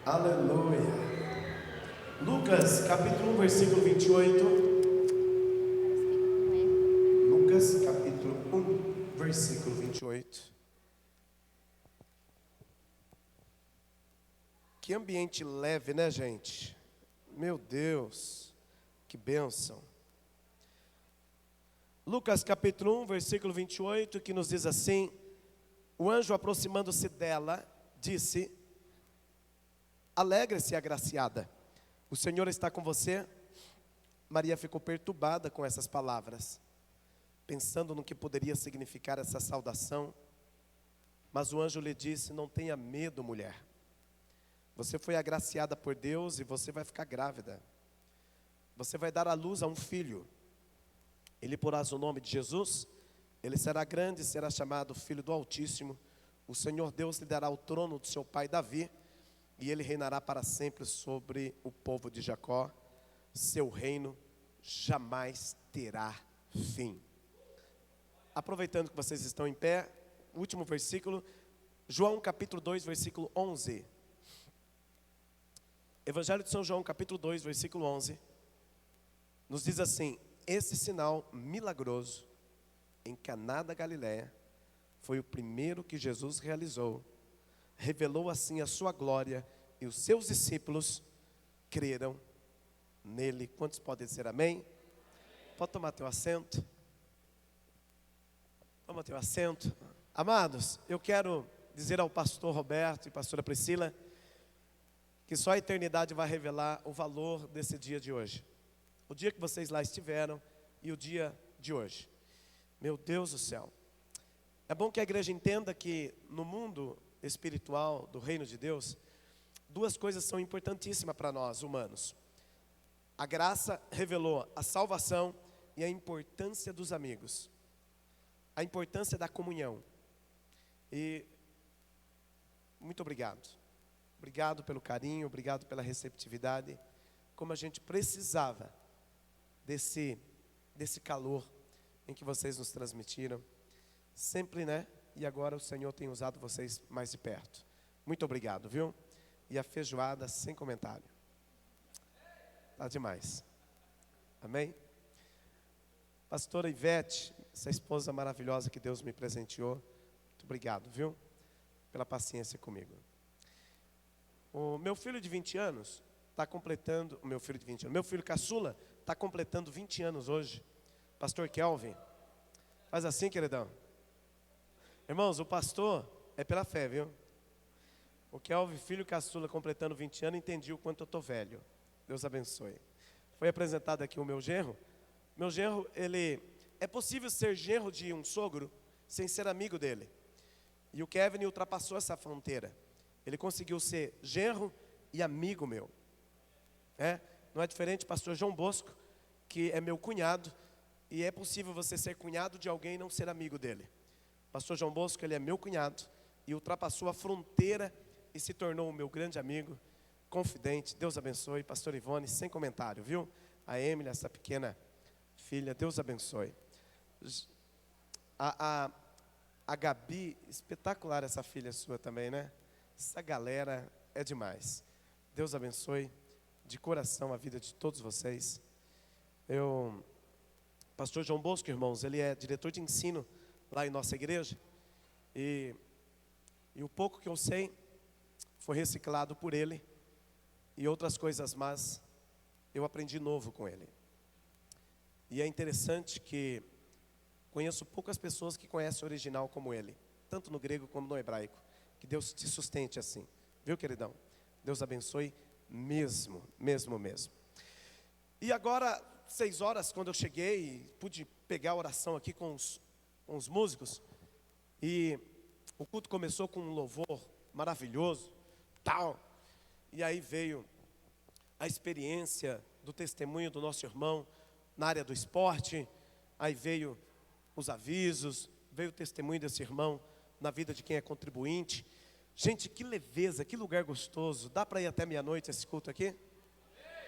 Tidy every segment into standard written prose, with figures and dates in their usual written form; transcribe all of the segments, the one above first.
Aleluia. Lucas capítulo 1, versículo 28. Lucas capítulo 1, versículo 28. Que ambiente leve, né, gente? Meu Deus, que bênção. Lucas capítulo 1, versículo 28, que nos diz assim: o anjo, aproximando-se dela, disse: alegre-se, agraciada, o Senhor está com você. Maria ficou perturbada com essas palavras, pensando no que poderia significar essa saudação. Mas o anjo lhe disse: não tenha medo, mulher. Você foi agraciada por Deus e você vai ficar grávida. Você vai dar à luz a um filho. Ele porás o nome de Jesus. Ele será grande e será chamado Filho do Altíssimo. O Senhor Deus lhe dará o trono do seu pai Davi, e ele reinará para sempre sobre o povo de Jacó. Seu reino jamais terá fim. Aproveitando que vocês estão em pé, último versículo, João capítulo 2, versículo 11. Evangelho de São João capítulo 2, versículo 11, nos diz assim: esse sinal milagroso em Caná da Galileia foi o primeiro que Jesus realizou. Revelou assim a sua glória, e os seus discípulos creram nele. Quantos podem dizer amém? Pode tomar teu assento. Toma teu assento. Amados, eu quero dizer ao pastor Roberto e pastora Priscila que só a eternidade vai revelar o valor desse dia de hoje. O dia que vocês lá estiveram e o dia de hoje. Meu Deus do céu. É bom que a igreja entenda que no mundo espiritual do reino de Deus, duas coisas são importantíssimas para nós humanos. A graça revelou a salvação e a importância dos amigos. A importância da comunhão. E muito obrigado. Obrigado pelo carinho, obrigado pela receptividade. Como a gente precisava desse calor em que vocês nos transmitiram. Sempre, né? E agora o Senhor tem usado vocês mais de perto. Muito obrigado, viu? E a feijoada sem comentário. Tá demais. Amém? Pastora Ivete, essa esposa maravilhosa que Deus me presenteou. Muito obrigado, viu? Pela paciência comigo. O meu filho de 20 anos está completando, meu filho caçula está completando 20 anos hoje. Pastor Kelvin, faz assim, queridão. Irmãos, o pastor é pela fé, viu? O Kelvin, filho caçula, completando 20 anos, entendi o quanto eu estou velho. Deus abençoe. Foi apresentado aqui o meu genro. Meu genro, é possível ser genro de um sogro sem ser amigo dele. E o Kevin ultrapassou essa fronteira. Ele conseguiu ser genro e amigo meu. Não é diferente do pastor João Bosco, que é meu cunhado. E é possível você ser cunhado de alguém e não ser amigo dele. Pastor João Bosco, ele é meu cunhado e ultrapassou a fronteira e se tornou o meu grande amigo, confidente. Deus abençoe. Pastor Ivone, sem comentário, viu? A Emily, essa pequena filha, Deus abençoe. A Gabi, espetacular essa filha sua também, né? Essa galera é demais. Deus abençoe de coração a vida de todos vocês. Pastor João Bosco, irmãos, ele é diretor de ensino lá em nossa igreja. E o pouco que eu sei foi reciclado por ele. E outras coisas más eu aprendi novo com ele. E é interessante que conheço poucas pessoas que conhecem o original como ele, tanto no grego como no hebraico. Que Deus te sustente assim, viu, queridão? Deus abençoe mesmo. E agora, 6 horas, quando eu cheguei, pude pegar a oração aqui com os músicos. E o culto começou com um louvor maravilhoso, tal. E aí veio a experiência do testemunho do nosso irmão na área do esporte. Aí veio os avisos, veio o testemunho desse irmão na vida de quem é contribuinte. Gente, que leveza, que lugar gostoso. Dá para ir até meia-noite esse culto aqui?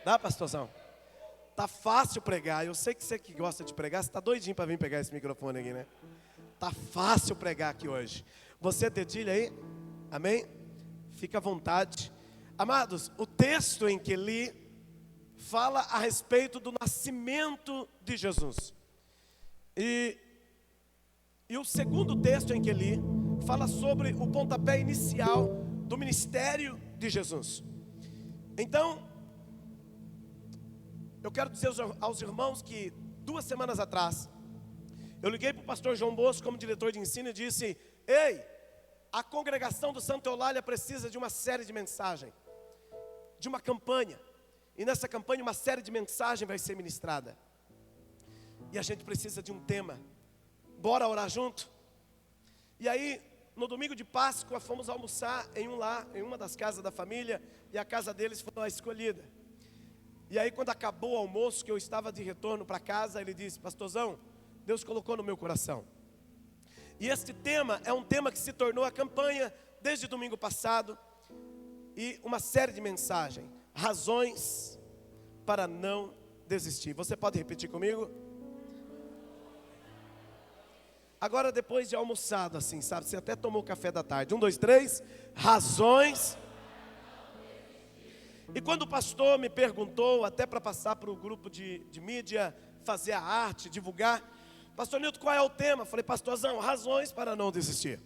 Dá, pastorzão? Tá fácil pregar. Eu sei que você que gosta de pregar, você está doidinho para vir pegar esse microfone aqui, né? Tá fácil pregar aqui hoje. Você dedilha aí? Amém? Fica à vontade. Amados, o texto em que li fala a respeito do nascimento de Jesus. E o segundo texto em que li fala sobre o pontapé inicial do ministério de Jesus. Então, eu quero dizer aos irmãos que 2 semanas atrás, eu liguei para o pastor João Bosco como diretor de ensino e disse: ei, a congregação do Santa Eulália precisa de uma série de mensagens, de uma campanha. E nessa campanha uma série de mensagens vai ser ministrada. E a gente precisa de um tema. Bora orar junto? E aí, no domingo de Páscoa, fomos almoçar em um lar, em uma das casas da família, e a casa deles foi a escolhida. E aí, quando acabou o almoço, que eu estava de retorno para casa, ele disse: pastorzão, Deus colocou no meu coração. E este tema é um tema que se tornou a campanha desde domingo passado, e uma série de mensagens, razões para não desistir. Você pode repetir comigo? Agora, depois de almoçado, assim, sabe, você até tomou café da tarde. 1, 2, 3, razões. E quando o pastor me perguntou, até para passar para o grupo de mídia, fazer a arte, divulgar: pastor Nilton, qual é o tema? Falei: pastorzão, razões para não desistir.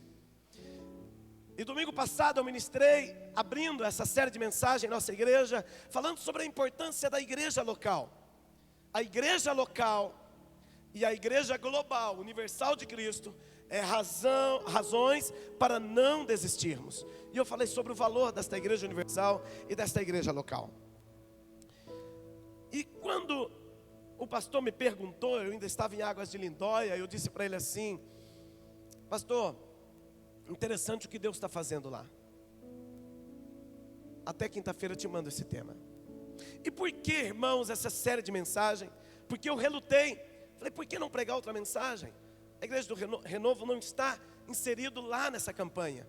E domingo passado eu ministrei, abrindo essa série de mensagens em nossa igreja, falando sobre a importância da igreja local. A igreja local e a igreja global, universal de Cristo, é razões para não desistirmos. E eu falei sobre o valor desta igreja universal e desta igreja local. E quando o pastor me perguntou, eu ainda estava em Águas de Lindóia, eu disse para ele assim: pastor, interessante o que Deus está fazendo lá. Até quinta-feira eu te mando esse tema. E por que, irmãos, essa série de mensagens? Porque eu relutei. Falei: por que não pregar outra mensagem? A igreja do Renovo não está inserido lá nessa campanha.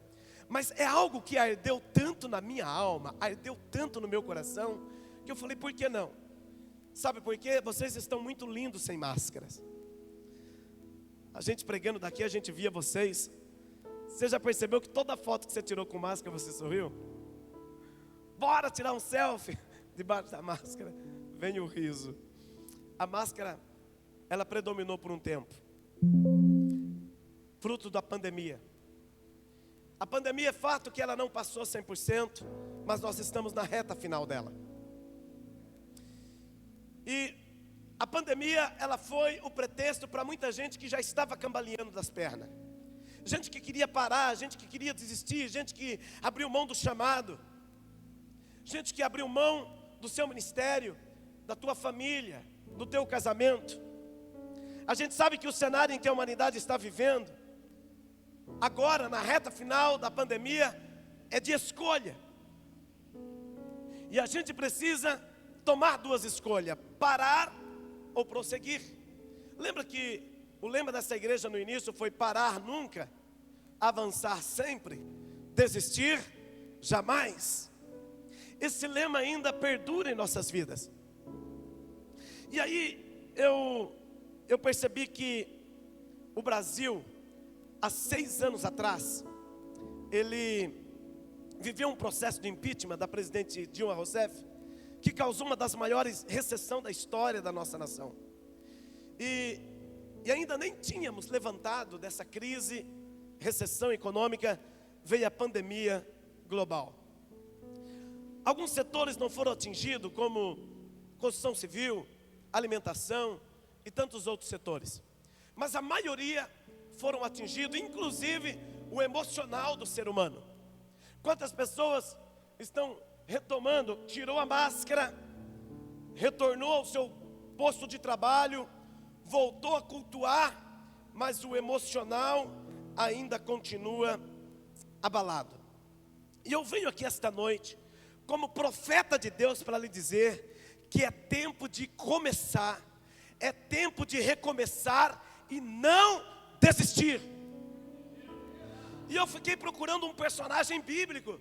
Mas é algo que ardeu tanto na minha alma, ardeu tanto no meu coração, que eu falei: por que não? Sabe por quê? Vocês estão muito lindos sem máscaras. A gente pregando daqui, a gente via vocês. Você já percebeu que toda foto que você tirou com máscara, você sorriu? Bora tirar um selfie debaixo da máscara. Vem o riso. A máscara, ela predominou por um tempo, fruto da pandemia. A pandemia é fato que ela não passou 100%, mas nós estamos na reta final dela. E a pandemia, ela foi o pretexto para muita gente que já estava cambaleando das pernas. Gente que queria parar, gente que queria desistir, gente que abriu mão do chamado, gente que abriu mão do seu ministério, da tua família, do teu casamento. A gente sabe que o cenário em que a humanidade está vivendo, agora na reta final da pandemia, é de escolha. E a gente precisa tomar 2 escolhas: parar ou prosseguir. Lembra que o lema dessa igreja no início foi: parar nunca, avançar sempre, desistir jamais. Esse lema ainda perdura em nossas vidas. E aí eu percebi que o Brasil, há 6 anos atrás, ele viveu um processo de impeachment da presidente Dilma Rousseff, que causou uma das maiores recessões da história da nossa nação. E ainda nem tínhamos levantado dessa crise, recessão econômica, veio a pandemia global. Alguns setores não foram atingidos, como construção civil, alimentação e tantos outros setores. Mas a maioria foram atingidos, inclusive o emocional do ser humano. Quantas pessoas estão retomando, tirou a máscara, retornou ao seu posto de trabalho, voltou a cultuar, mas o emocional ainda continua abalado. E eu venho aqui esta noite, como profeta de Deus, para lhe dizer que é tempo de começar, é tempo de recomeçar e não desistir. E eu fiquei procurando um personagem bíblico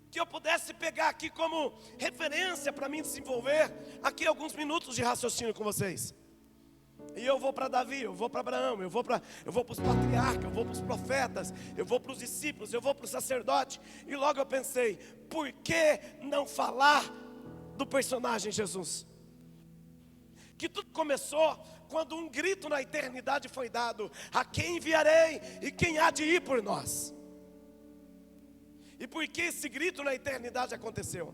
que eu pudesse pegar aqui como referência para mim desenvolver aqui alguns minutos de raciocínio com vocês. E eu vou para Davi, eu vou para Abraão, eu vou para os patriarcas, eu vou para os profetas, eu vou para os discípulos, eu vou para o sacerdote. E logo eu pensei, por que não falar do personagem Jesus? Que tudo começou quando um grito na eternidade foi dado: a quem enviarei e quem há de ir por nós? E por que esse grito na eternidade aconteceu?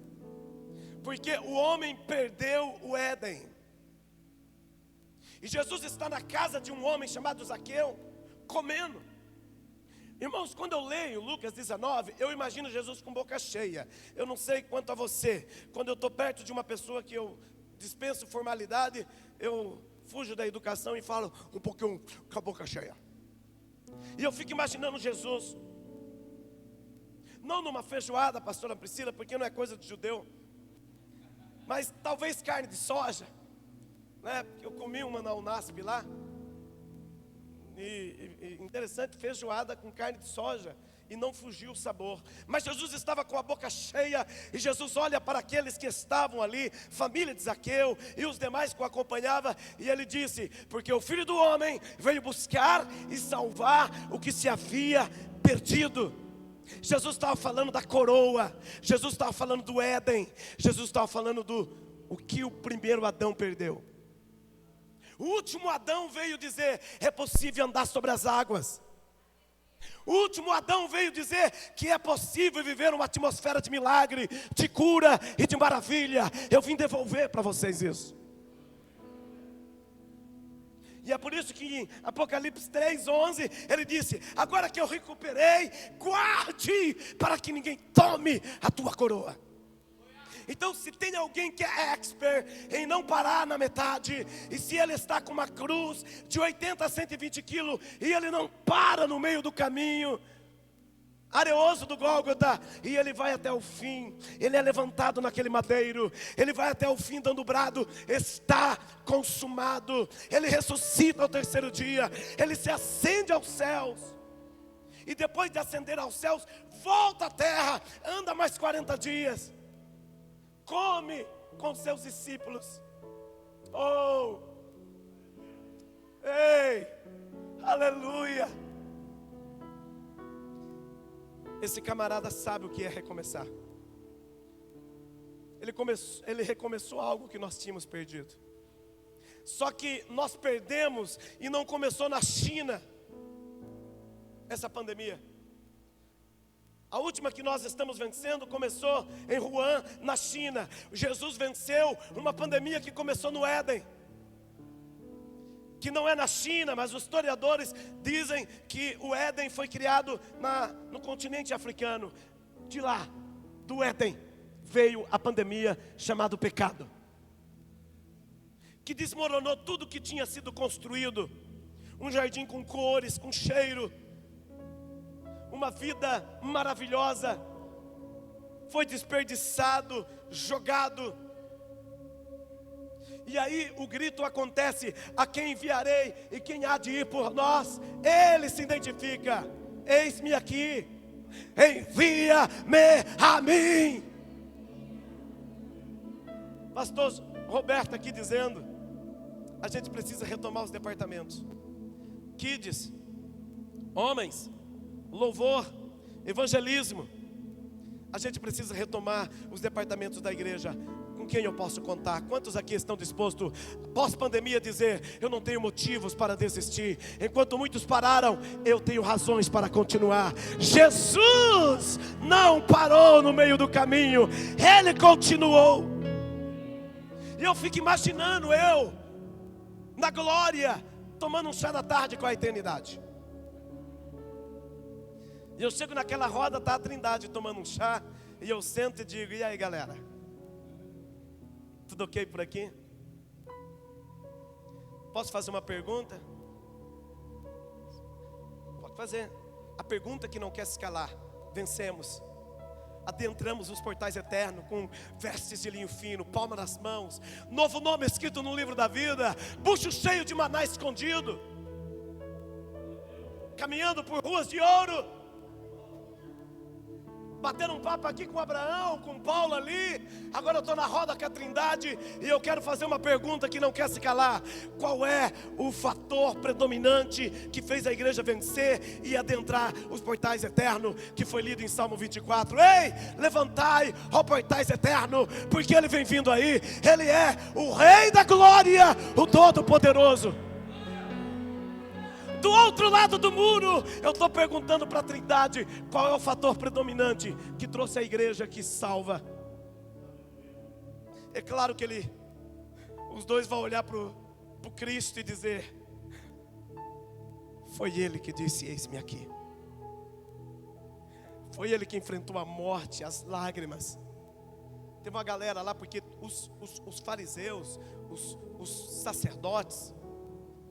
Porque o homem perdeu o Éden. E Jesus está na casa de um homem chamado Zaqueu, comendo. Irmãos, quando eu leio Lucas 19, eu imagino Jesus com boca cheia. Eu não sei quanto a você, quando eu estou perto de uma pessoa que eu dispenso formalidade, eu fujo da educação e falo um pouquinho com a boca cheia. E eu fico imaginando Jesus, não numa feijoada, pastora Priscila, porque não é coisa de judeu, mas talvez carne de soja, né? Eu comi uma na Unasp lá, e interessante, feijoada com carne de soja, e não fugiu o sabor. Mas Jesus estava com a boca cheia, e Jesus olha para aqueles que estavam ali, família de Zaqueu e os demais que o acompanhavam, e ele disse: porque o Filho do Homem veio buscar e salvar o que se havia perdido. Jesus estava falando da coroa, Jesus estava falando do Éden, Jesus estava falando o que o primeiro Adão perdeu. O último Adão veio dizer: é possível andar sobre as águas. O último Adão veio dizer que é possível viver uma atmosfera de milagre, de cura e de maravilha. Eu vim devolver para vocês isso. E é por isso que em Apocalipse 3:11 ele disse: agora que eu recuperei, guarde para que ninguém tome a tua coroa. Então, se tem alguém que é expert em não parar na metade, e se ele está com uma cruz de 80 a 120 quilos, e ele não para no meio do caminho, areoso do Gólgota, e ele vai até o fim, ele é levantado naquele madeiro, ele vai até o fim dando brado: está consumado. Ele ressuscita ao terceiro dia, ele se ascende aos céus, e depois de ascender aos céus, volta à terra, anda mais 40 dias, come com seus discípulos. Oh, ei, aleluia. Esse camarada sabe o que é recomeçar. Ele recomeçou algo que nós tínhamos perdido. Só que nós perdemos, e não começou na China essa pandemia. A última que nós estamos vencendo começou em Wuhan, na China. Jesus venceu uma pandemia que começou no Éden, que não é na China, mas os historiadores dizem que o Éden foi criado no continente africano. De lá, do Éden, veio a pandemia chamada pecado, que desmoronou tudo que tinha sido construído. Um jardim com cores, com cheiro, uma vida maravilhosa, foi desperdiçado, jogado. E aí o grito acontece: a quem enviarei e quem há de ir por nós? Ele se identifica: eis-me aqui, envia-me a mim. Pastor Roberto aqui dizendo: a gente precisa retomar os departamentos. Kids, homens, louvor, evangelismo. A gente precisa retomar os departamentos da igreja. Com quem eu posso contar? Quantos aqui estão dispostos, pós-pandemia, dizer: eu não tenho motivos para desistir? Enquanto muitos pararam, eu tenho razões para continuar. Jesus não parou no meio do caminho, Ele continuou. E eu fico imaginando eu, na glória, tomando um chá da tarde com a eternidade. E eu chego naquela roda, está a Trindade tomando um chá, e eu sento e digo: e aí, galera? Tudo ok por aqui? Posso fazer uma pergunta? Pode fazer. A pergunta que não quer se calar: vencemos, adentramos os portais eternos com vestes de linho fino, palma nas mãos, novo nome escrito no livro da vida, bucho cheio de maná escondido, caminhando por ruas de ouro. batendo um papo aqui com Abraão, com Paulo ali. Agora eu estou na roda com a Trindade e eu quero fazer uma pergunta que não quer se calar. Qual é o fator predominante que fez a igreja vencer e adentrar os portais eternos, que foi lido em Salmo 24? Ei, levantai, ó portais eternos, porque Ele vem vindo aí. Ele é o Rei da glória, o Todo-Poderoso. Do outro lado do muro, eu estou perguntando para a Trindade: qual é o fator predominante que trouxe a igreja que salva? É claro que os dois vão olhar para o Cristo e dizer: foi Ele que disse, eis-me aqui. Foi Ele que enfrentou a morte, as lágrimas. Teve uma galera lá, porque os fariseus, os sacerdotes,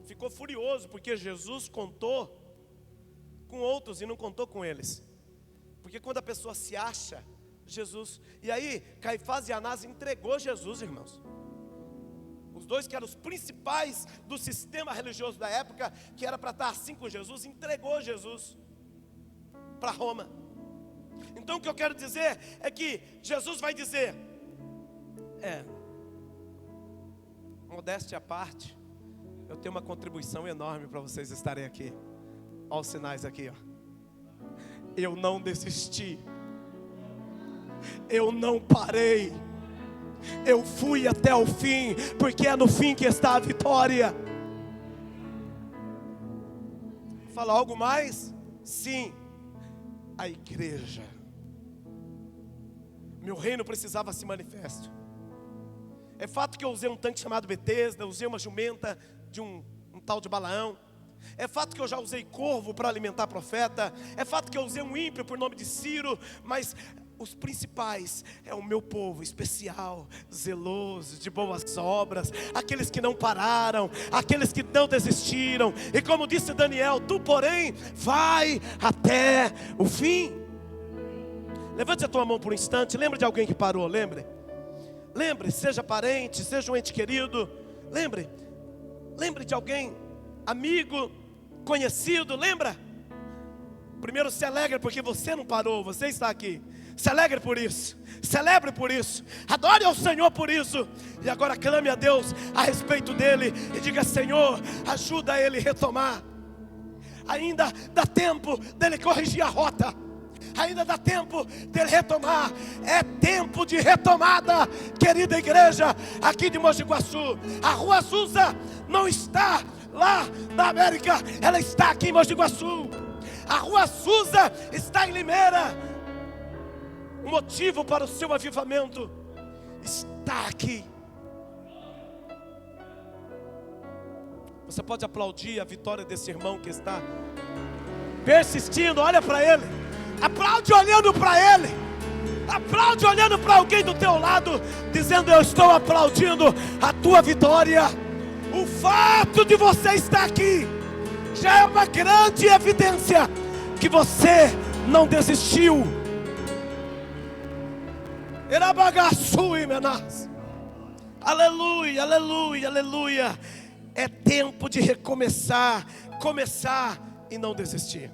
ficou furioso porque Jesus contou com outros e não contou com eles. Porque quando a pessoa se acha, Jesus... E aí, Caifás e Anás entregou Jesus, irmãos. Os dois que eram os principais do sistema religioso da época, que era para estar assim com Jesus, entregou Jesus para Roma. Então o que eu quero dizer é que Jesus vai dizer... modéstia à parte, eu tenho uma contribuição enorme para vocês estarem aqui. Olha os sinais aqui, ó. Eu não desisti. Eu não parei. Eu fui até o fim, porque é no fim que está a vitória. Fala algo mais? Sim. A igreja. Meu reino precisava se manifestar. É fato que eu usei um tanque chamado Betesda, usei uma jumenta de um tal de Balaão. É fato que eu já usei corvo para alimentar profeta. É fato que eu usei um ímpio por nome de Ciro. Mas os principais é o meu povo especial, zeloso, de boas obras, aqueles que não pararam, aqueles que não desistiram. E como disse Daniel: tu porém vai até o fim. Levante a tua mão por um instante. Lembre de alguém que parou, lembre, seja parente, seja um ente querido. Lembre de alguém, amigo, conhecido, lembra? Primeiro se alegre porque você não parou, você está aqui. Se alegre por isso, celebre por isso, adore ao Senhor por isso. E agora clame a Deus a respeito dele e diga: Senhor, ajuda ele a retomar. Ainda dá tempo dele corrigir a rota. Ainda dá tempo dele retomar. É tempo de retomada, querida igreja aqui de Mogi Guaçu. A Rua Azusa não está lá na América, ela está aqui em Mogi Guaçu. A Rua Azusa está em Limeira. O motivo para o seu avivamento está aqui. Você pode aplaudir a vitória desse irmão que está persistindo. Olha para ele, aplaude olhando para ele, aplaude olhando para alguém do teu lado, dizendo: eu estou aplaudindo a tua vitória. O fato de você estar aqui já é uma grande evidência que você não desistiu. Aleluia, aleluia, aleluia. É tempo de recomeçar, começar e não desistir.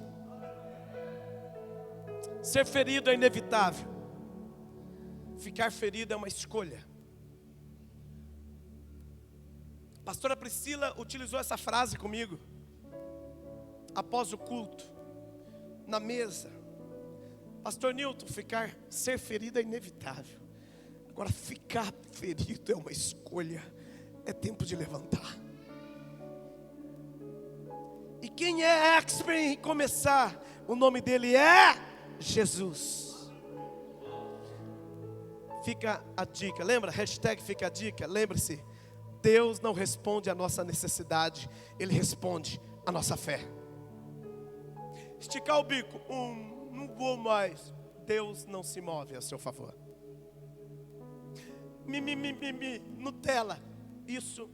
Ser ferido é inevitável. Ficar ferido é uma escolha. A pastora Priscila utilizou essa frase comigo após o culto, na mesa. Pastor Newton, ser ferido é inevitável. Agora, ficar ferido é uma escolha. É tempo de levantar. E quem é expert em começar? O nome dele é Jesus. Fica a dica, lembra? Hashtag fica a dica. Lembre-se, Deus não responde à nossa necessidade, Ele responde à nossa fé. Esticar o bico, não vou mais. Deus não se move a seu favor. Mimimi, Nutella, isso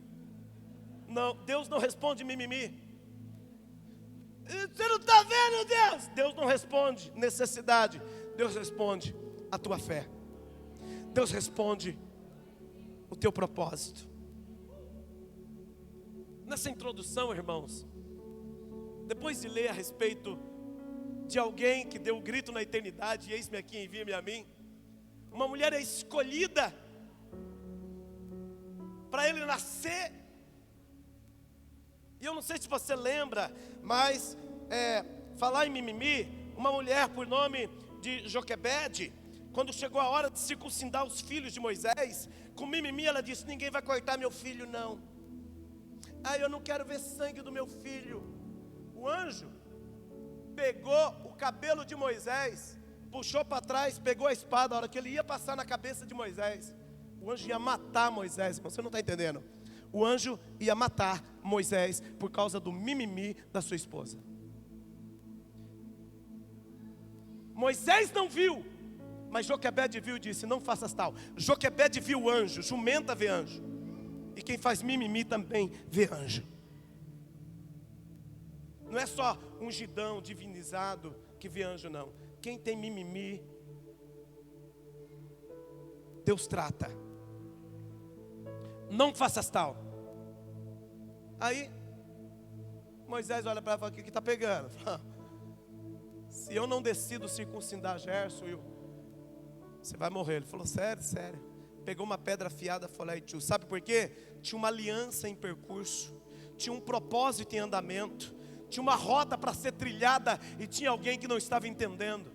não, Deus não responde mimimi. Você não está vendo, Deus? Deus não responde necessidade, Deus responde a tua fé. Deus responde o teu propósito. Nessa introdução, irmãos, depois de ler a respeito de alguém que deu o grito na eternidade, e eis-me aqui, envia-me a mim. Uma mulher é escolhida para ele nascer. E eu não sei se você lembra, mas falar em mimimi, uma mulher por nome de Joquebede, quando chegou a hora de circuncidar os filhos de Moisés, com mimimi ela disse: ninguém vai cortar meu filho não. Eu não quero ver sangue do meu filho. O anjo pegou o cabelo de Moisés, puxou para trás, pegou a espada. A hora que ele ia passar na cabeça de Moisés, o anjo ia matar Moisés. Você não está entendendo? O anjo ia matar Moisés por causa do mimimi da sua esposa. Moisés não viu, mas Joquebede viu e disse: não faças tal. Joquebede viu o anjo, jumenta vê anjo. E quem faz mimimi também vê anjo. Não é só ungidão divinizado que vê anjo, não. Quem tem mimimi, Deus trata. Não faças tal. Aí Moisés olha para ela e fala: o que está pegando? Se eu não decido circuncidar Gerson, você vai morrer. Ele falou: sério, sério. Pegou uma pedra afiada, falou: tio, sabe por quê? Tinha uma aliança em percurso, tinha um propósito em andamento, tinha uma rota para ser trilhada, e tinha alguém que não estava entendendo.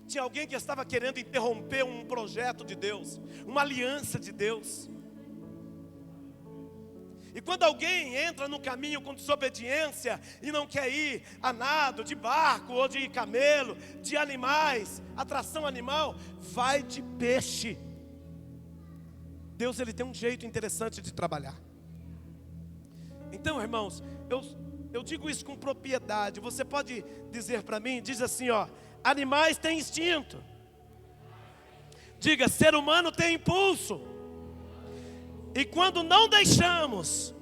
Tinha alguém que estava querendo interromper um projeto de Deus, uma aliança de Deus. E quando alguém entra no caminho com desobediência e não quer ir a nado, de barco ou de camelo, de animais, atração animal, vai de peixe. Deus, ele tem um jeito interessante de trabalhar. Então, irmãos, eu digo isso com propriedade. Você pode dizer para mim, diz assim, animais têm instinto. Diga, ser humano tem impulso. E quando não deixamos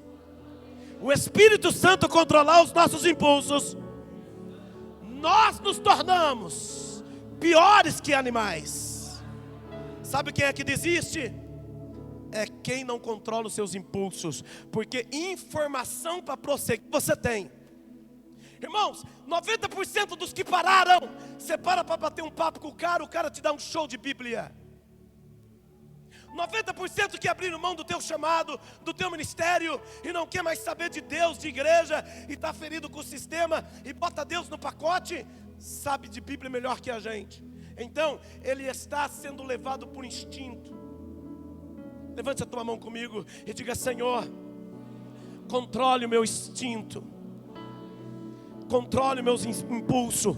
o Espírito Santo controlar os nossos impulsos, nós nos tornamos piores que animais. Sabe quem é que desiste? É quem não controla os seus impulsos. Porque informação para prosseguir você tem. Irmãos, 90% dos que pararam, você para bater um papo com o cara te dá um show de Bíblia. 90% que abriram mão do teu chamado, do teu ministério, e não quer mais saber de Deus, de igreja, e está ferido com o sistema, e bota Deus no pacote, sabe de Bíblia melhor que a gente. Então, ele está sendo levado por instinto. Levante a tua mão comigo e diga: Senhor, controle o meu instinto, controle meus impulsos,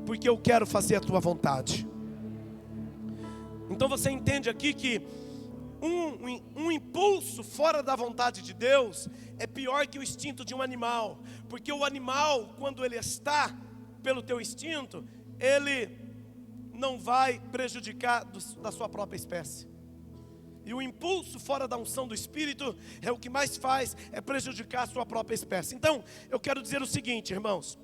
porque eu quero fazer a tua vontade. Então você entende aqui que um impulso fora da vontade de Deus é pior que o instinto de um animal. Porque o animal, quando ele está pelo teu instinto, ele não vai prejudicar da sua própria espécie. E o impulso fora da unção do Espírito é o que mais faz, é prejudicar a sua própria espécie. Então, eu quero dizer o seguinte, irmãos.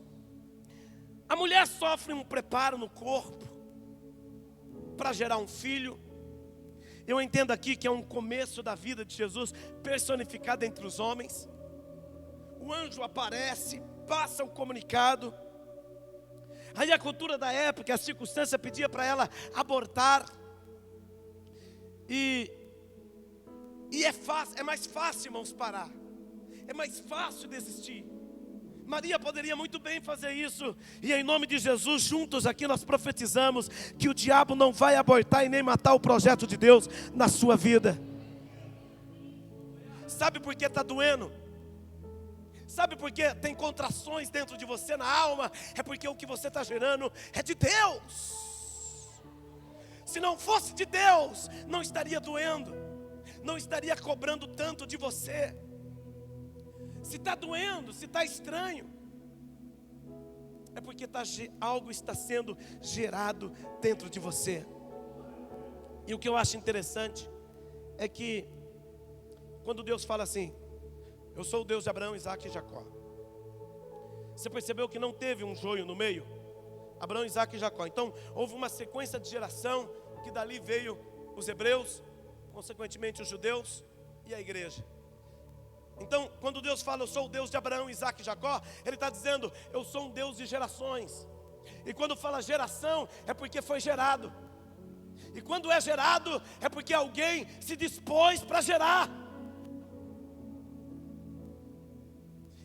A mulher sofre um preparo no corpo para gerar um filho. Eu entendo aqui que é um começo da vida de Jesus personificado entre os homens. O anjo aparece, passa o comunicado. Aí a cultura da época, a circunstância pedia para ela abortar. E é mais fácil, irmãos, parar. É mais fácil desistir. Maria poderia muito bem fazer isso. E em nome de Jesus, juntos aqui nós profetizamos que o diabo não vai abortar e nem matar o projeto de Deus na sua vida. Sabe por que está doendo? Sabe por que tem contrações dentro de você na alma? É porque o que você está gerando é de Deus. Se não fosse de Deus, não estaria doendo, não estaria cobrando tanto de você. Se está doendo, se está estranho, é porque algo está sendo gerado dentro de você. E o que eu acho interessante é que quando Deus fala assim: eu sou o Deus de Abraão, Isaac e Jacó. Você percebeu que não teve um joio no meio? Abraão, Isaac e Jacó. Então houve uma sequência de geração, que dali veio os hebreus, consequentemente os judeus e a igreja. Então, quando Deus fala, eu sou o Deus de Abraão, Isaac e Jacó, Ele está dizendo, eu sou um Deus de gerações. E quando fala geração, é porque foi gerado. E quando é gerado, é porque alguém se dispôs para gerar.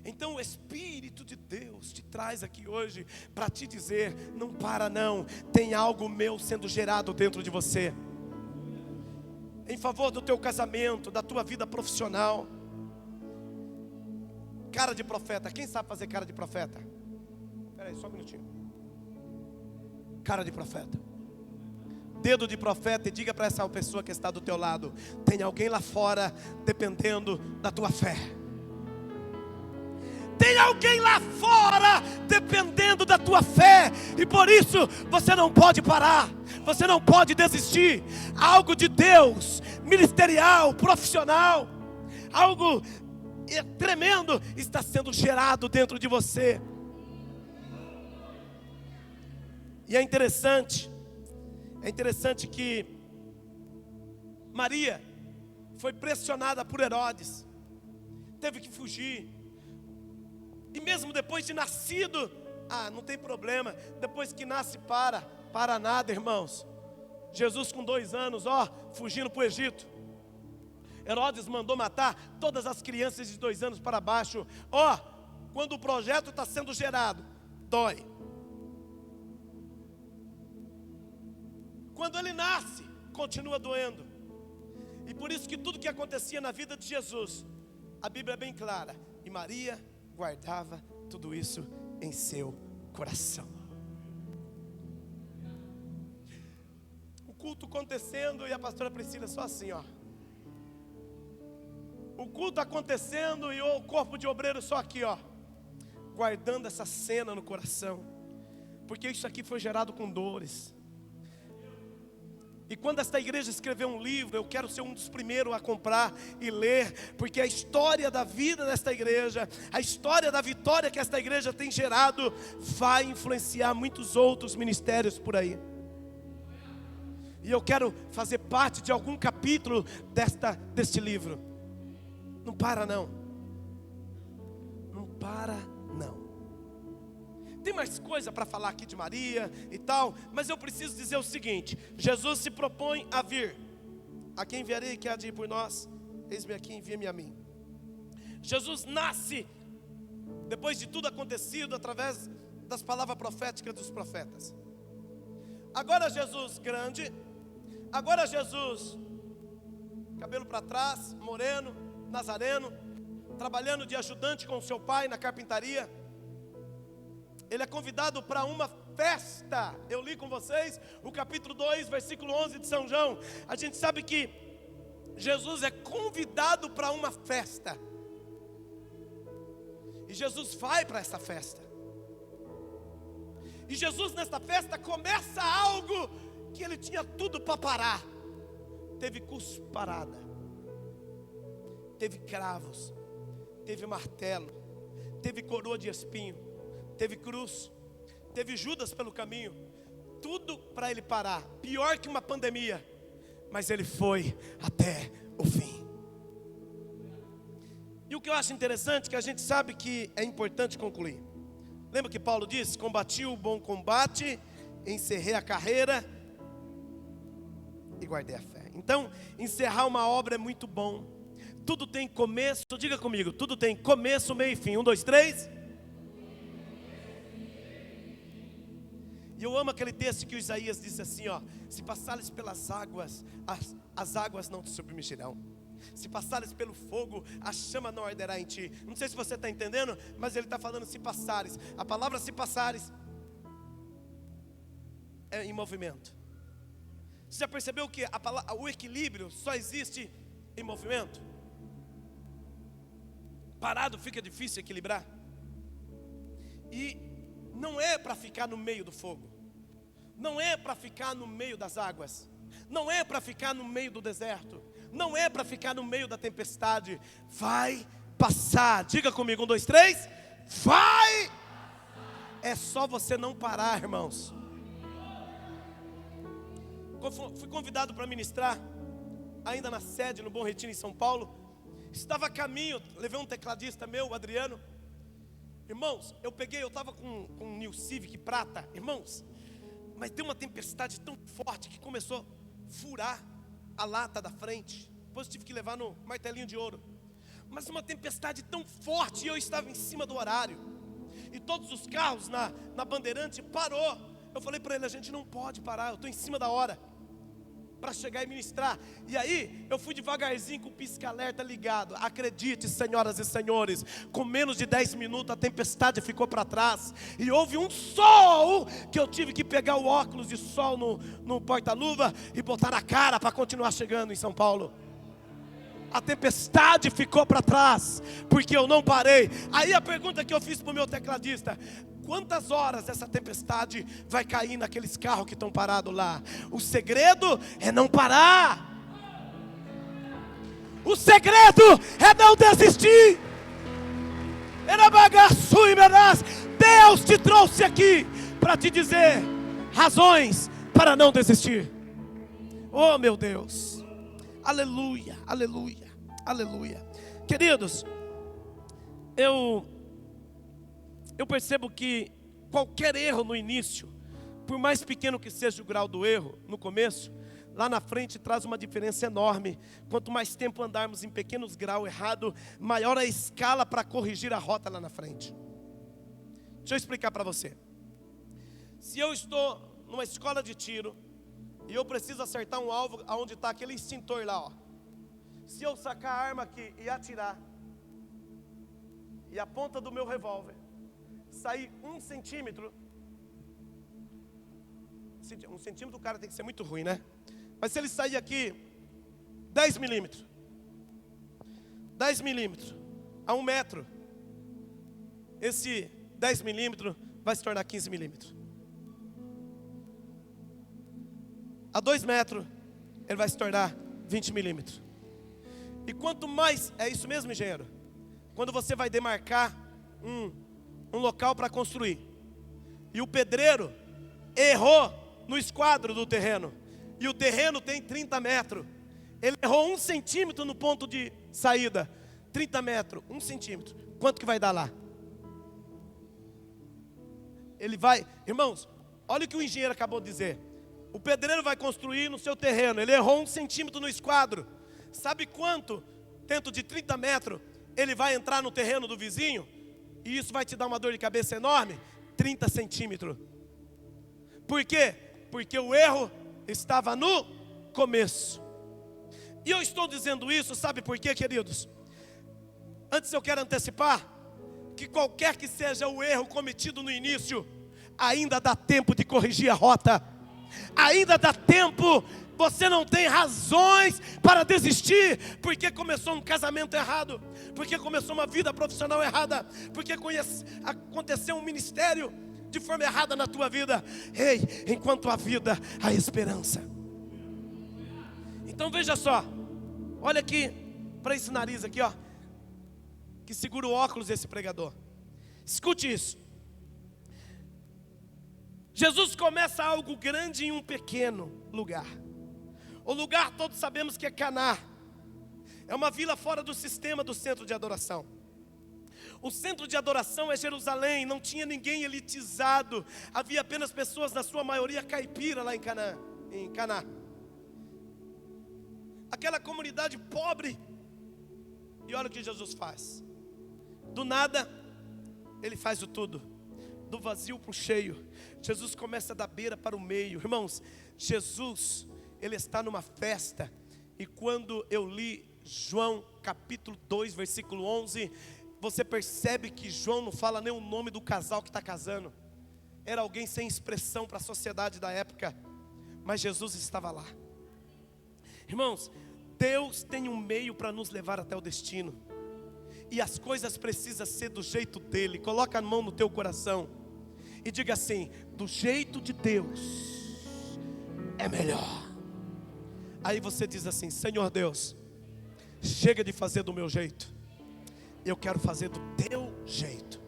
Então o Espírito de Deus te traz aqui hoje para te dizer, não para não, tem algo meu sendo gerado dentro de você. Em favor do teu casamento, da tua vida profissional. Cara de profeta, quem sabe fazer cara de profeta? Espera aí, só um minutinho. Cara de profeta. Dedo de profeta e diga para essa pessoa que está do teu lado, tem alguém lá fora dependendo da tua fé. Tem alguém lá fora dependendo da tua fé. E por isso você não pode parar. Você não pode desistir. Algo de Deus, ministerial, profissional, algo tremendo está sendo gerado dentro de você. E é interessante que Maria foi pressionada por Herodes, teve que fugir. E mesmo depois de nascido, não tem problema. Depois que nasce, para nada, irmãos. Jesus com 2 anos, fugindo para o Egito. Herodes mandou matar todas as crianças de 2 anos para baixo. Quando o projeto está sendo gerado, dói. Quando ele nasce, continua doendo. E por isso que tudo que acontecia na vida de Jesus, a Bíblia é bem clara. E Maria guardava tudo isso em seu coração. O culto acontecendo e a pastora Priscila só assim, O culto acontecendo e o corpo de obreiro só aqui, guardando essa cena no coração. Porque isso aqui foi gerado com dores. E quando esta igreja escrever um livro, eu quero ser um dos primeiros a comprar e ler, porque a história da vida desta igreja, a história da vitória que esta igreja tem gerado, vai influenciar muitos outros ministérios por aí. E eu quero fazer parte de algum capítulo deste livro. Não para não. Não para não. Tem mais coisa para falar aqui de Maria e tal, mas eu preciso dizer o seguinte: Jesus se propõe a vir. A quem enviarei que há de ir por nós? Eis-me aqui, envia-me a mim. Jesus nasce depois de tudo acontecido, através das palavras proféticas dos profetas. Agora Jesus grande, agora Jesus cabelo para trás, moreno, nazareno, trabalhando de ajudante com seu pai na carpintaria. Ele é convidado para uma festa. Eu li com vocês o capítulo 2, versículo 11 de São João. A gente sabe que Jesus é convidado para uma festa. E Jesus vai para essa festa. E Jesus nesta festa começa algo que ele tinha tudo para parar. Teve cusparada, teve cravos, teve martelo, teve coroa de espinho, teve cruz, teve Judas pelo caminho, tudo para ele parar, pior que uma pandemia, mas ele foi até o fim. E o que eu acho interessante, que a gente sabe que é importante concluir. Lembra que Paulo disse, combati o bom combate, encerrei a carreira e guardei a fé. Então, encerrar uma obra é muito bom. Tudo tem começo, diga comigo, tudo tem começo, meio e fim. 1, 2, 3. E eu amo aquele texto que o Isaías disse assim, se passares pelas águas, as águas não te submergirão. Se passares pelo fogo, a chama não arderá em ti. Não sei se você está entendendo, mas ele está falando se passares. A palavra se passares é em movimento. Você já percebeu que o equilíbrio só existe em movimento? Parado fica difícil equilibrar. E não é para ficar no meio do fogo. Não é para ficar no meio das águas. Não é para ficar no meio do deserto. Não é para ficar no meio da tempestade. Vai passar. Diga comigo, 1, 2, 3. Vai! É só você não parar, irmãos. Fui convidado para ministrar ainda na sede, no Bom Retiro em São Paulo. Estava a caminho, levei um tecladista meu, o Adriano. Irmãos, eu estava com um New Civic prata, irmãos. Mas deu uma tempestade tão forte que começou a furar a lata da frente. Depois eu tive que levar no martelinho de ouro. Mas uma tempestade tão forte, e eu estava em cima do horário. E todos os carros na Bandeirante parou. Eu falei para ele, a gente não pode parar, eu estou em cima da hora para chegar e ministrar. E aí, eu fui devagarzinho com o pisca-alerta ligado. Acredite, senhoras e senhores, com menos de 10 minutos a tempestade ficou para trás. E houve um sol que eu tive que pegar o óculos de sol no porta-luva e botar na cara para continuar chegando em São Paulo. A tempestade ficou para trás, porque eu não parei. Aí a pergunta que eu fiz para o meu tecladista: quantas horas essa tempestade vai cair naqueles carros que estão parados lá? O segredo é não parar. O segredo é não desistir. Deus te trouxe aqui para te dizer razões para não desistir. Oh meu Deus, aleluia, aleluia, aleluia. Queridos, eu percebo que qualquer erro no início, por mais pequeno que seja o grau do erro no começo, lá na frente traz uma diferença enorme. Quanto mais tempo andarmos em pequenos graus errados, maior a escala para corrigir a rota lá na frente. Deixa eu explicar para você. Se eu estou numa escola de tiro e eu preciso acertar um alvo onde está aquele extintor lá, ó. Se eu sacar a arma aqui e atirar, e a ponta do meu revólver sair 1 centímetro, 1 centímetro o cara tem que ser muito ruim, né? Mas se ele sair aqui 10 milímetros, 10 milímetros a 1 metro, esse 10 milímetros vai se tornar 15 milímetros. A 2 metros, ele vai se tornar 20 milímetros. E quanto mais, é isso mesmo, engenheiro? Quando você vai demarcar um local para construir, e o pedreiro errou no esquadro do terreno, e o terreno tem 30 metros, ele errou 1 centímetro no ponto de saída, 30 metros, 1 centímetro, quanto que vai dar lá? Ele vai, irmãos, olha o que o engenheiro acabou de dizer. O pedreiro vai construir no seu terreno, ele errou 1 centímetro no esquadro. Sabe quanto, dentro de 30 metros, ele vai entrar no terreno do vizinho? E isso vai te dar uma dor de cabeça enorme? 30 centímetros. Por quê? Porque o erro estava no começo. E eu estou dizendo isso, sabe por quê, queridos? Antes eu quero antecipar que qualquer que seja o erro cometido no início, ainda dá tempo de corrigir a rota. Ainda dá tempo. Você não tem razões para desistir, porque começou um casamento errado, porque começou uma vida profissional errada, porque aconteceu um ministério de forma errada na tua vida. Ei, enquanto há vida, há esperança. Então veja só, olha aqui para esse nariz aqui, ó, que segura o óculos desse pregador. Escute isso. Jesus começa algo grande em um pequeno lugar. O lugar todos sabemos que é Caná. É uma vila fora do sistema do centro de adoração. O centro de adoração é Jerusalém. Não tinha ninguém elitizado. Havia apenas pessoas, na sua maioria caipira, lá em Caná. Aquela comunidade pobre. E olha o que Jesus faz. Do nada, Ele faz o tudo. Do vazio para o cheio. Jesus começa da beira para o meio. Irmãos, Jesus, Ele está numa festa. E quando eu li João capítulo 2, versículo 11, você percebe que João não fala nem o nome do casal que está casando. Era alguém sem expressão para a sociedade da época. Mas Jesus estava lá. Irmãos, Deus tem um meio para nos levar até o destino. E as coisas precisam ser do jeito dele. Coloca a mão no teu coração e diga assim: do jeito de Deus é melhor. Aí você diz assim: Senhor Deus, chega de fazer do meu jeito, eu quero fazer do teu jeito.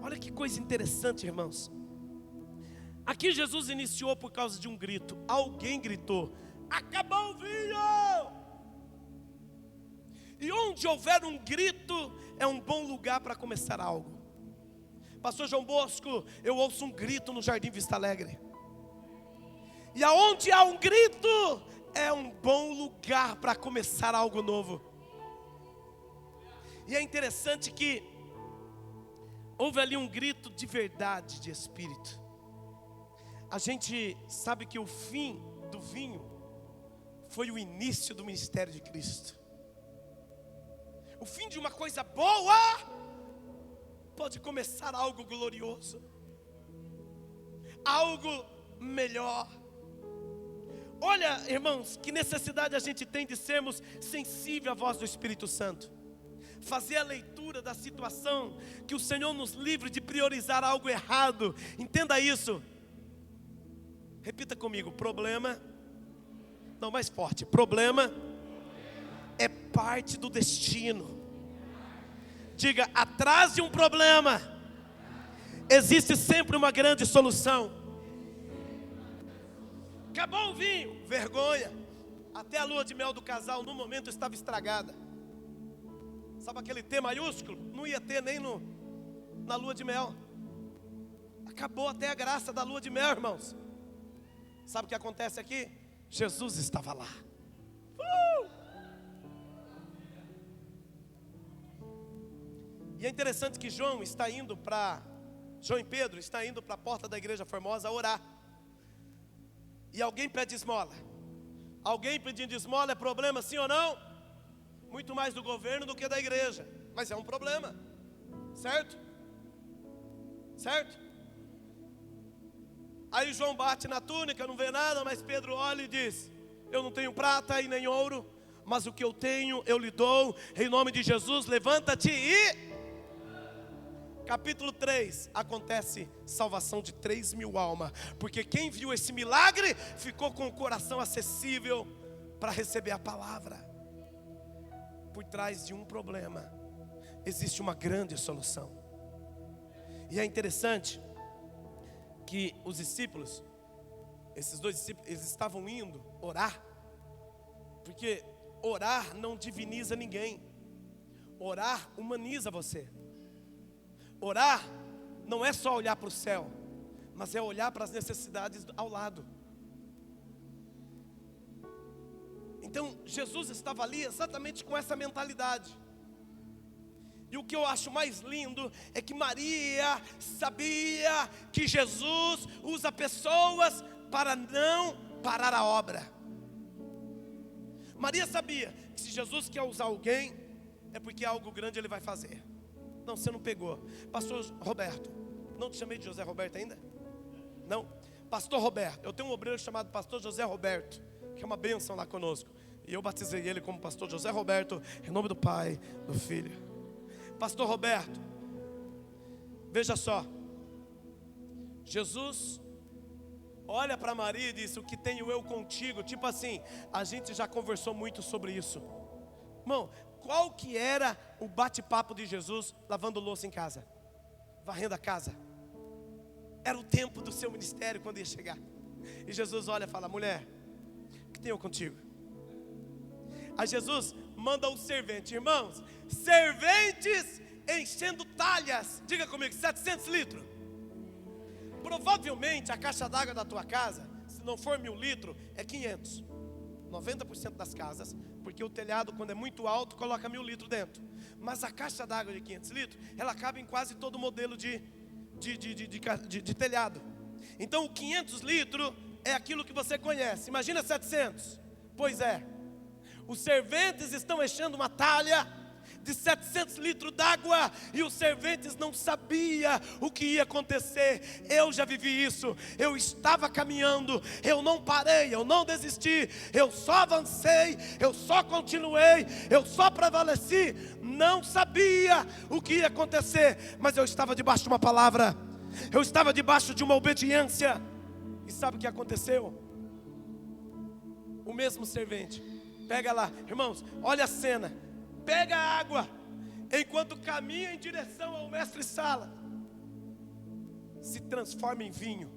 Olha que coisa interessante, irmãos. Aqui Jesus iniciou por causa de um grito. Alguém gritou: acabou o vinho! E onde houver um grito, é um bom lugar para começar algo. Pastor João Bosco, eu ouço um grito no Jardim Vista Alegre. E aonde há um grito, é um bom lugar para começar algo novo. E é interessante que houve ali um grito de verdade, de espírito. A gente sabe que o fim do vinho foi o início do ministério de Cristo. O fim de uma coisa boa pode começar algo glorioso, algo melhor. Olha, irmãos, que necessidade a gente tem de sermos sensíveis à voz do Espírito Santo. Fazer a leitura da situação, que o Senhor nos livre de priorizar algo errado. Entenda isso. Repita comigo, problema, não, mais forte, problema é parte do destino. Diga, atrás de um problema existe sempre uma grande solução. Acabou o vinho, vergonha. Até a lua de mel do casal no momento estava estragada. Sabe aquele T maiúsculo? Não ia ter nem na lua de mel. Acabou até a graça da lua de mel, irmãos. Sabe o que acontece aqui? Jesus estava lá. E é interessante que João e Pedro está indo para a porta da igreja Formosa orar. E alguém pede esmola. Alguém pedindo esmola é problema, sim ou não? Muito mais do governo do que da igreja. Mas é um problema. Certo? Certo? Aí João bate na túnica, não vê nada, mas Pedro olha e diz: eu não tenho prata e nem ouro, mas o que eu tenho eu lhe dou. Em nome de Jesus, levanta-te e... Capítulo 3, acontece salvação de 3.000 almas. Porque quem viu esse milagre, ficou com o coração acessível para receber a palavra. Por trás de um problema existe uma grande solução. E é interessante que os discípulos, esses dois discípulos, eles estavam indo orar. Porque orar não diviniza ninguém. Orar humaniza você. Orar não é só olhar para o céu, mas é olhar para as necessidades ao lado. Então Jesus estava ali exatamente com essa mentalidade. E o que eu acho mais lindo é que Maria sabia que Jesus usa pessoas para não parar a obra. Maria sabia que se Jesus quer usar alguém, é porque algo grande ele vai fazer. Não, você não pegou. Pastor Roberto, não te chamei de José Roberto ainda? Não. Pastor Roberto, eu tenho um obreiro chamado Pastor José Roberto, que é uma bênção lá conosco. E eu batizei ele como Pastor José Roberto, em nome do Pai, do Filho. Pastor Roberto, veja só. Jesus olha para Maria e diz: o que tenho eu contigo? Tipo assim, a gente já conversou muito sobre isso. Irmão, qual que era o bate-papo de Jesus lavando louça em casa? Varrendo a casa. Era o tempo do seu ministério quando ia chegar. E Jesus olha e fala: mulher, o que tenho eu contigo? Aí Jesus manda um servente. Irmãos, serventes enchendo talhas. Diga comigo, 700 litros. Provavelmente a caixa d'água da tua casa, se não for 1.000 litros, é 500. 90% das casas, porque o telhado, quando é muito alto, coloca 1.000 litros dentro. Mas a caixa d'água de 500 litros, ela cabe em quase todo modelo de telhado. Então o 500 litros é aquilo que você conhece. Imagina 700. Pois é, os serventes estão enchendo uma talha de 700 litros d'água, e os serventes não sabiam o que ia acontecer. Eu já vivi isso. Eu estava caminhando, eu não parei, eu não desisti, eu só avancei, eu só continuei, eu só prevaleci. Não sabia o que ia acontecer, mas eu estava debaixo de uma palavra, eu estava debaixo de uma obediência. E sabe o que aconteceu? O mesmo servente pega lá, irmãos, olha a cena. Pega a água, enquanto caminha em direção ao mestre-sala, se transforma em vinho.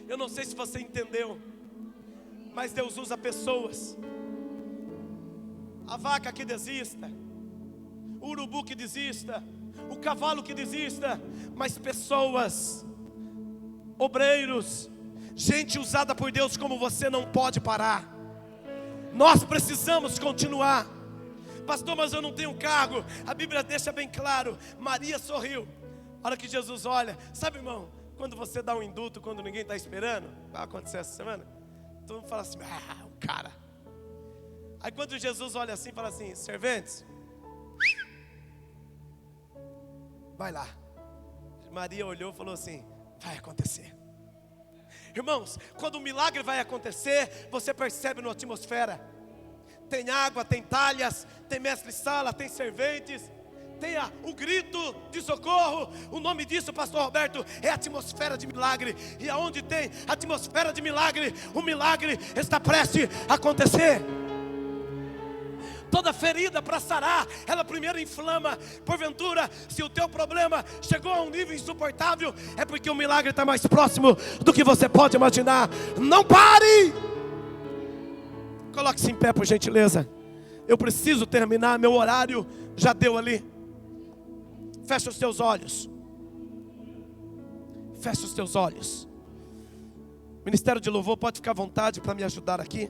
Eu não sei se você entendeu, mas Deus usa pessoas a vaca que desista, o urubu que desista, o cavalo que desista, mas pessoas, obreiros, gente usada por Deus como você não pode parar. Nós precisamos continuar. Pastor, mas eu não tenho cargo. A Bíblia deixa bem claro, Maria sorriu. A hora que Jesus olha, sabe, irmão, quando você dá um indulto, quando ninguém está esperando, vai acontecer essa semana, todo mundo fala assim, o cara. Aí quando Jesus olha assim, fala assim, serventes, vai lá. Maria olhou e falou assim, vai acontecer. Irmãos, quando o milagre vai acontecer, você percebe na atmosfera. Tem água, tem talhas, tem mestre-sala, tem serventes, tem o grito de socorro. O nome disso, pastor Roberto, é atmosfera de milagre. E aonde tem atmosfera de milagre, o milagre está prestes a acontecer. Toda ferida para sarar, ela primeiro inflama. Porventura, se o teu problema chegou a um nível insuportável, é porque o milagre está mais próximo do que você pode imaginar. Não pare! Coloque-se em pé, por gentileza. Eu preciso terminar, meu horário já deu ali. Feche os teus olhos. Feche os teus olhos. Ministério de Louvor, pode ficar à vontade para me ajudar aqui.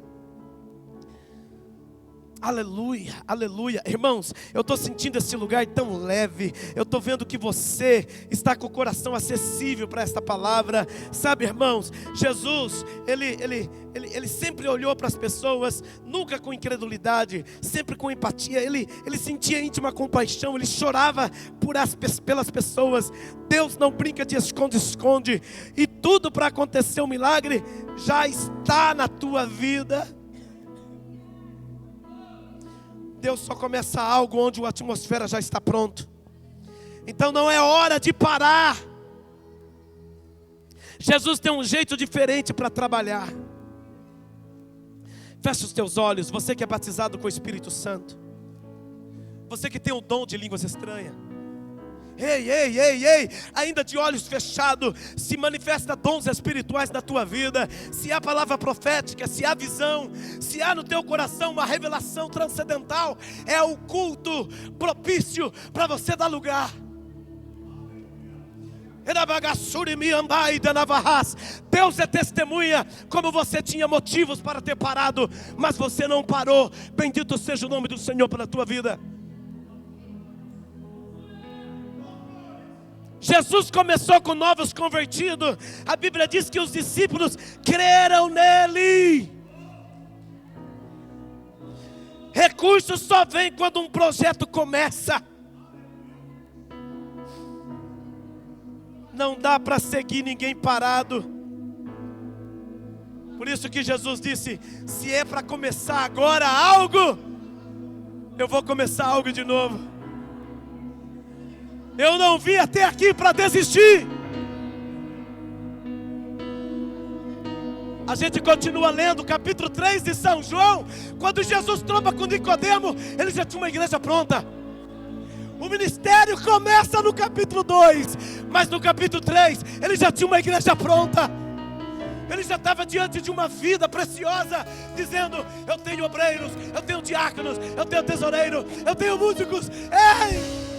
Aleluia, aleluia. Irmãos, eu estou sentindo esse lugar tão leve. Eu estou vendo que você está com o coração acessível para esta palavra. Sabe, irmãos, Jesus, ele sempre olhou para as pessoas, nunca com incredulidade, sempre com empatia. Ele sentia íntima compaixão, ele chorava pelas pessoas. Deus não brinca de esconde-esconde. E tudo para acontecer um milagre já está na tua vida. Deus só começa algo onde a atmosfera já está pronto. Então não é hora de parar. Jesus tem um jeito diferente para trabalhar. Feche os teus olhos, você que é batizado com o Espírito Santo, você que tem o dom de línguas estranhas. Ei, ainda de olhos fechados, se manifesta dons espirituais na tua vida. Se há palavra profética, se há visão, se há no teu coração uma revelação transcendental, é o culto propício para você dar lugar. Deus é testemunha, como você tinha motivos para ter parado, mas você não parou. Bendito seja o nome do Senhor pela tua vida. Jesus começou com novos convertidos. A Bíblia diz que os discípulos creram nele. Recursos só vem quando um projeto começa. Não dá para seguir ninguém parado. Por isso que Jesus disse, se é para começar agora algo, eu vou começar algo de novo. Eu não vim até aqui para desistir. A gente continua lendo o capítulo 3 de São João. Quando Jesus tromba com Nicodemo, ele já tinha uma igreja pronta. O ministério começa no capítulo 2, mas no capítulo 3 ele já tinha uma igreja pronta. Ele já estava diante de uma vida preciosa, dizendo, eu tenho obreiros, eu tenho diáconos, eu tenho tesoureiro, eu tenho músicos. Ei!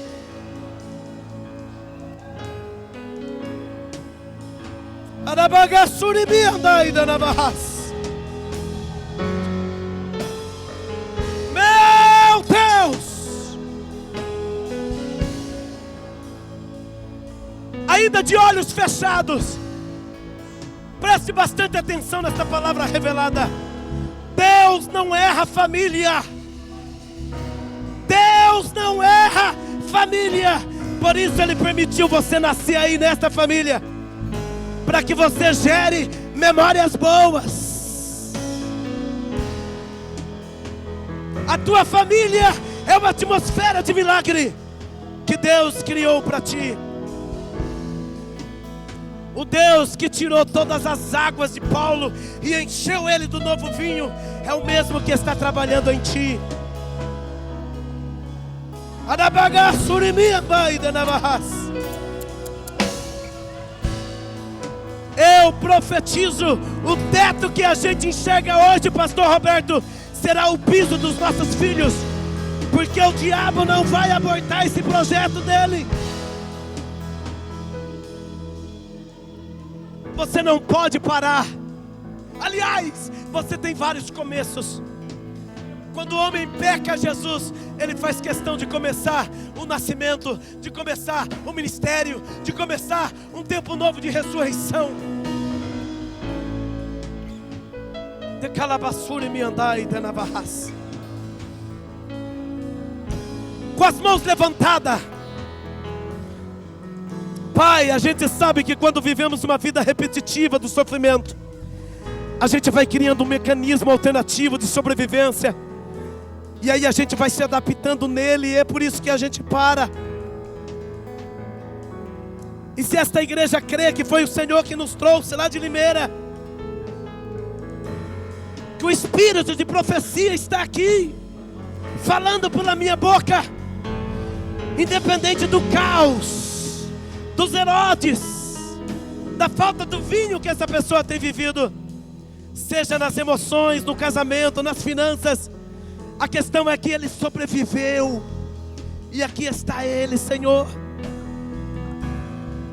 Meu Deus! Ainda de olhos fechados, preste bastante atenção nesta palavra revelada. Deus não erra família. Deus não erra família. Por isso Ele permitiu você nascer aí nesta família, para que você gere memórias boas. A tua família é uma atmosfera de milagre que Deus criou para ti. O Deus que tirou todas as águas de Paulo e encheu ele do novo vinho é o mesmo que está trabalhando em ti. Eu profetizo, o teto que a gente enxerga hoje, pastor Roberto, será o piso dos nossos filhos. porque o diabo não vai abortar esse projeto dele. Você não pode parar. Aliás, você tem vários começos. Quando o homem peca, Jesus, ele faz questão de começar o nascimento, de começar o ministério, de começar um tempo novo de ressurreição. De calabassura e me andai de navarras. Com as mãos levantadas. Pai, a gente sabe que quando vivemos uma vida repetitiva do sofrimento, a gente vai criando um mecanismo alternativo de sobrevivência. E aí a gente vai se adaptando nele, e é por isso que a gente para. E se esta igreja crê que foi o Senhor que nos trouxe lá de Limeira, que o espírito de profecia está aqui, falando pela minha boca, independente do caos, dos Herodes, da falta do vinho que essa pessoa tem vivido, seja nas emoções, no casamento, nas finanças, a questão é que ele sobreviveu, e aqui está ele, Senhor.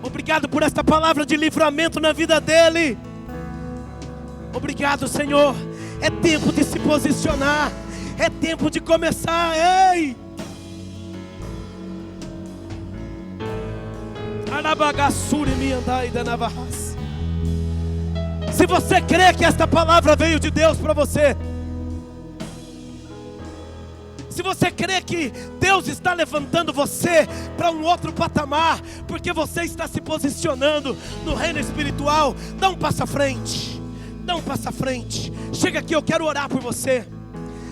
Obrigado por esta palavra de livramento na vida dele. Obrigado, Senhor. É tempo de se posicionar, é tempo de começar. Ei! Se você crê que esta palavra veio de Deus para você, se você crê que Deus está levantando você para um outro patamar, porque você está se posicionando no reino espiritual, dá um passo à frente. Dá um passo à frente. Chega aqui, eu quero orar por você.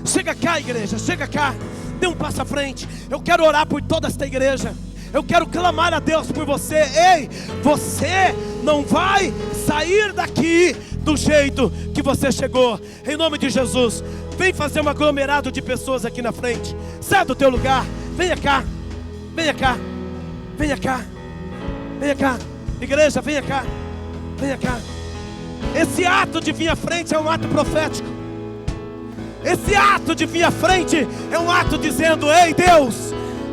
Chega cá, igreja, chega cá. Dê um passo à frente. Eu quero orar por toda esta igreja. Eu quero clamar a Deus por você. Ei, você não vai sair daqui do jeito que você chegou. Em nome de Jesus, vem fazer um aglomerado de pessoas aqui na frente. Sai do teu lugar. Venha cá. Venha cá. Venha cá. Venha cá. Igreja, venha cá. Venha cá. Esse ato de vir à frente é um ato profético. Esse ato de vir à frente é um ato dizendo: ei, Deus,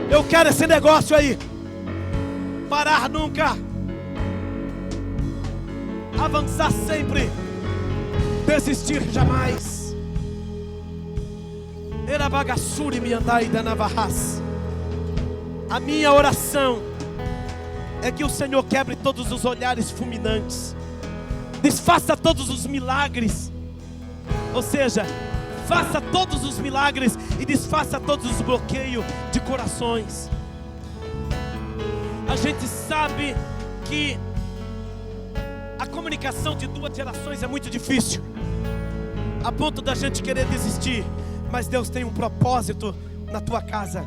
eu quero esse negócio aí. Parar nunca. Avançar sempre. Desistir jamais. Erabagassuri me andai da navarras. A minha oração é que o Senhor quebre todos os olhares fulminantes, desfaça todos os milagres, ou seja, faça todos os milagres e desfaça todos os bloqueios de corações. A gente sabe que a comunicação de duas gerações é muito difícil, a ponto da gente querer desistir, mas Deus tem um propósito na tua casa.